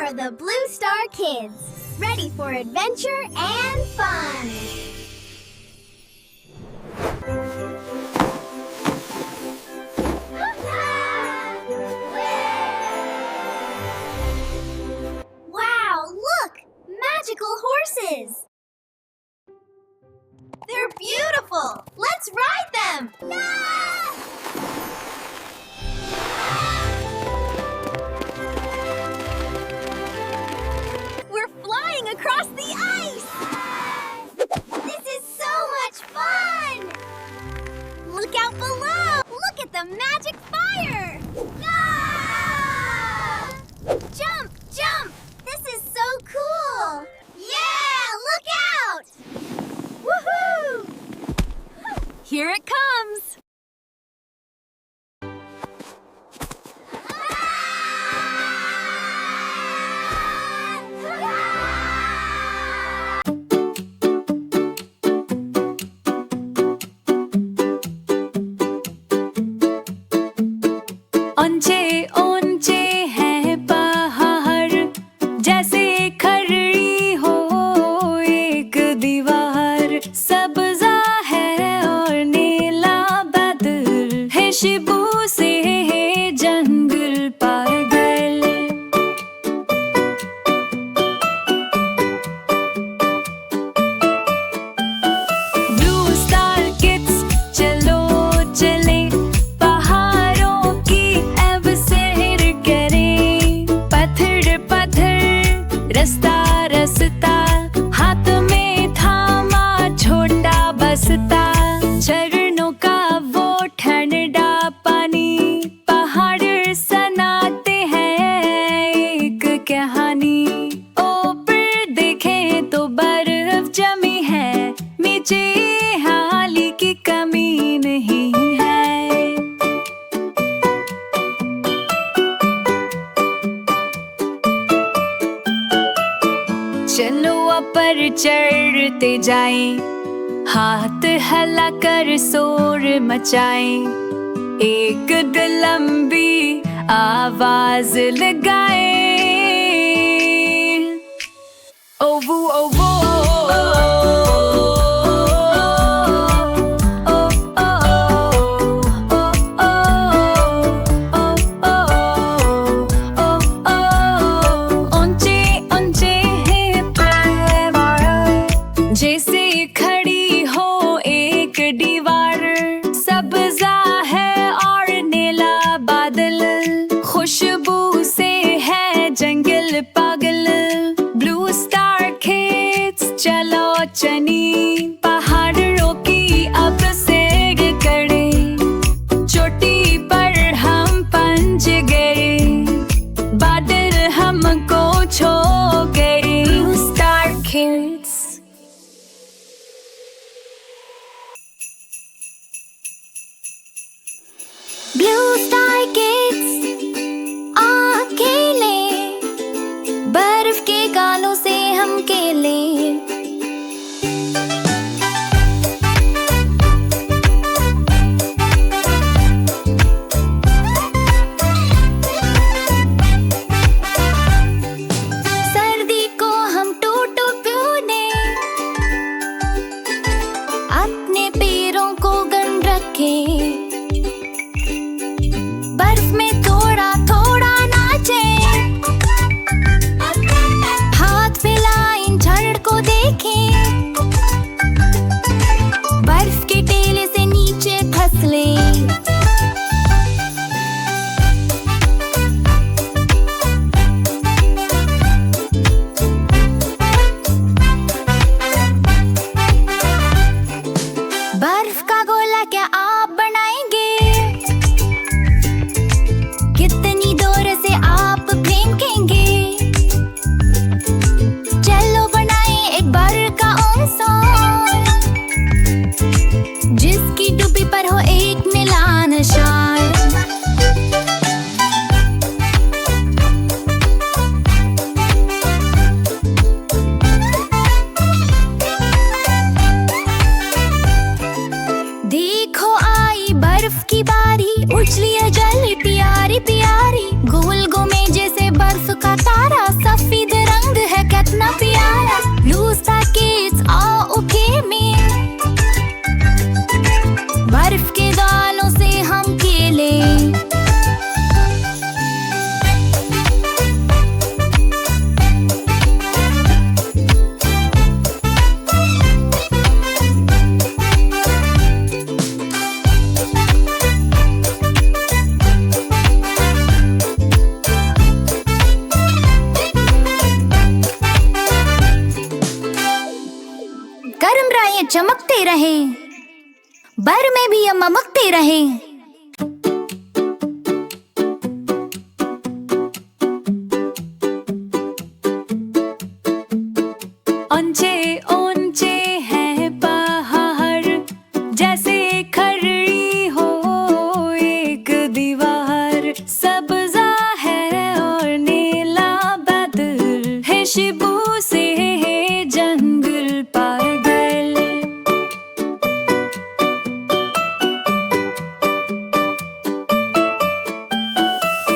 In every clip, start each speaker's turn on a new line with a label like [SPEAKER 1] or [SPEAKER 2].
[SPEAKER 1] are the Blue Star Kids, ready for adventure and fun. Wow, look! Magical horses! They're beautiful! Let's ride them! We're flying across the ice! This is so much fun! Look out below! Look at the magic fire! Jump! Jump! This is so cool! Yeah! Look out! Woohoo! Here it comes!
[SPEAKER 2] ऊंचे ऊंचे हैं पहाड़ जैसे खड़ी हो एक दीवार सब्जा है और नीला बदल है शिबू से है जंगल पागल ब्लू स्टार किड्स चलो चले पहाड़ों की अब सैर करें पत्थर पत्थर रास्ता रास्ता हाथ में थामा छोटा बस्ता झरनों का वो ठंडा पानी पहाड़ सुनाते हैं एक कहानी ऊपर देखें तो बर्फ जमी है नीचे हाली की कमी नहीं है चलो ऊपर चढ़ते जाएं हाथ हिलाकर शोर मचाएं एक लंबी आवाज लगाएं ओवू ओवू जैसे खड़ी हो एक दीवार सब्जा है और नीला बादल खुशबू से है जंगल पागल ब्लू स्टार किड्स चलो चनी पहाड़ों की अब सैर करें चोटी पर हम पहुंच गए बादल हमको छो गए blue star kids
[SPEAKER 1] Blue Star Kids अकेले बर्फ के गालों से हम केले चमकते रहे, बर में भी ये ममकते रहे।
[SPEAKER 2] ऊंचे ऊंचे हैं पहाड़, जैसे खड़ी हो एक दीवार। सब्जा है और नीला बादल है, शिबू से है जंगल पागल।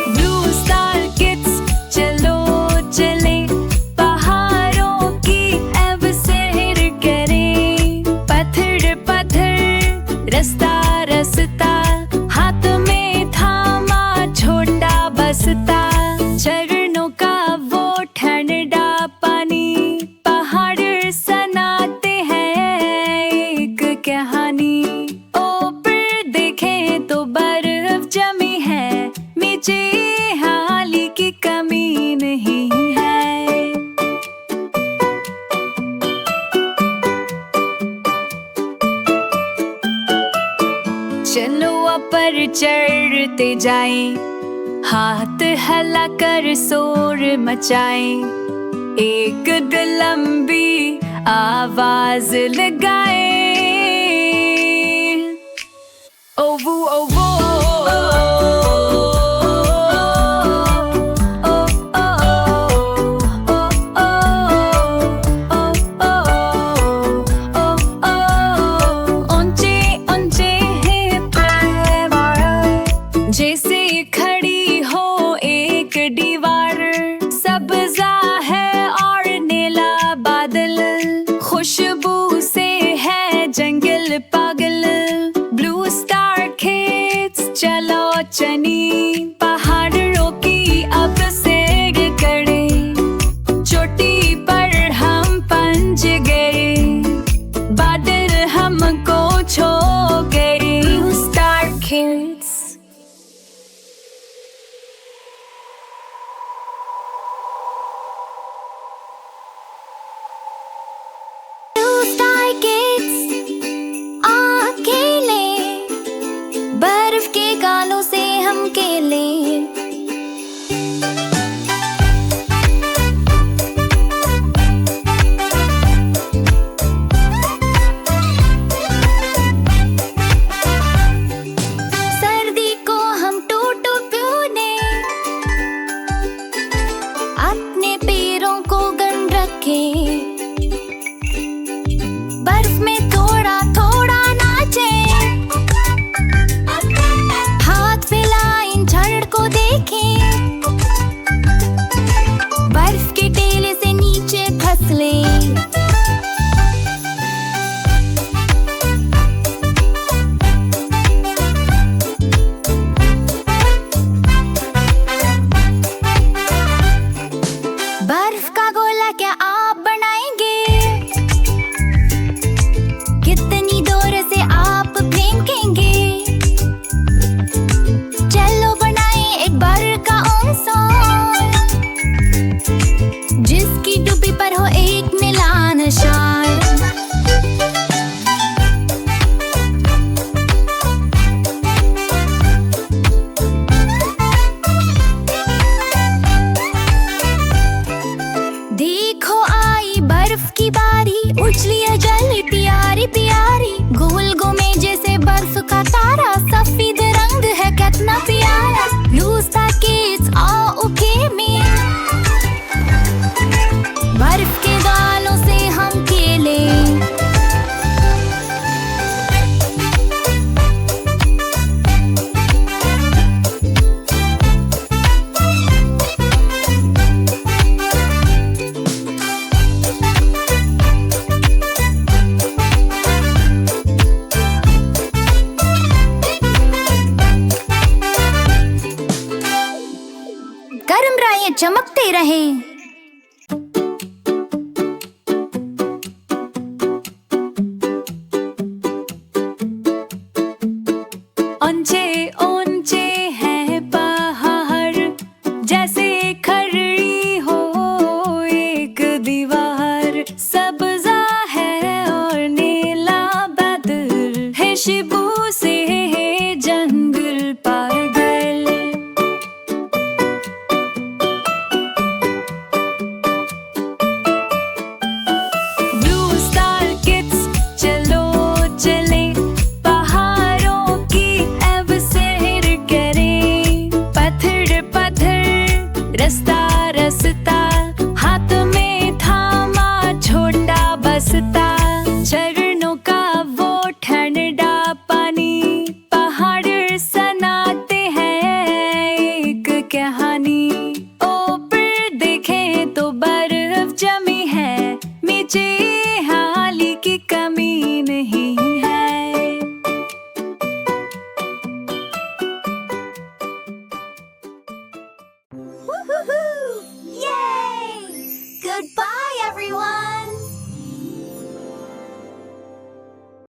[SPEAKER 2] ब्लू स्टार किड्स चलो चले, पहाड़ों की अब सैर करें। पत्थर पत्थर रास्ता रास्ता, हाथ में थामा छोटा बस्ता। झरनों का वो ठंडा पानी, पहाड़ सुनाते हैं एक कहानी। ऊपर देखें तो बर्फ जमी है, नीचे हाली की कमी नहीं है। चलो ऊपर चढ़ते जाएं, हाथ हिलाकर शोर मचाएं। एक लंबी आवाज लगाएं, ओवू ओवू जैसे खड़ी हो एक दीवार। सब्जा है और नीला बादल, खुशबू से है जंगल पागल। ब्लू स्टार किड्स चलो चनी, पहाड़ों की अब सैर करें। चोटी पर हम पहुंच गए, बादल हमको छू गए। Blue star kids.
[SPEAKER 1] बर्फ के गालों से हम केले, सर्दी को हम टूटू प्यूने, अपने पैरों को गन रखे। बर्फ में थोड़ा थोड़ा नाचे, हाथ फैलाएं झड़ को देखें। बर्फ के टेले से नीचे धंस ले, बर्फ का गोला क्या आप बनाएंगे? कितनी दूर से आप फेंकेंगे? चलो बनाएं एक बर्फ का इंसान, जिसकी टोपी पर हो एक नीला निशान। देखो आई बर्फ की बारी, उछलिया जल प्यारी प्यारी। गोल घूमे जैसे बर्फ का तारा, सफेद रंग है कितना प्यारा। ब्लू स्टार किड्स आओ ओके में, बर्फ के गालों से हम खेले। गर्म रायें चमकते रहे,
[SPEAKER 2] ऊंचे ऊंचे हैं पहाड़, जैसे खड़ी हो एक दीवार। सब्जा है और नीला
[SPEAKER 1] Yay! Goodbye, everyone!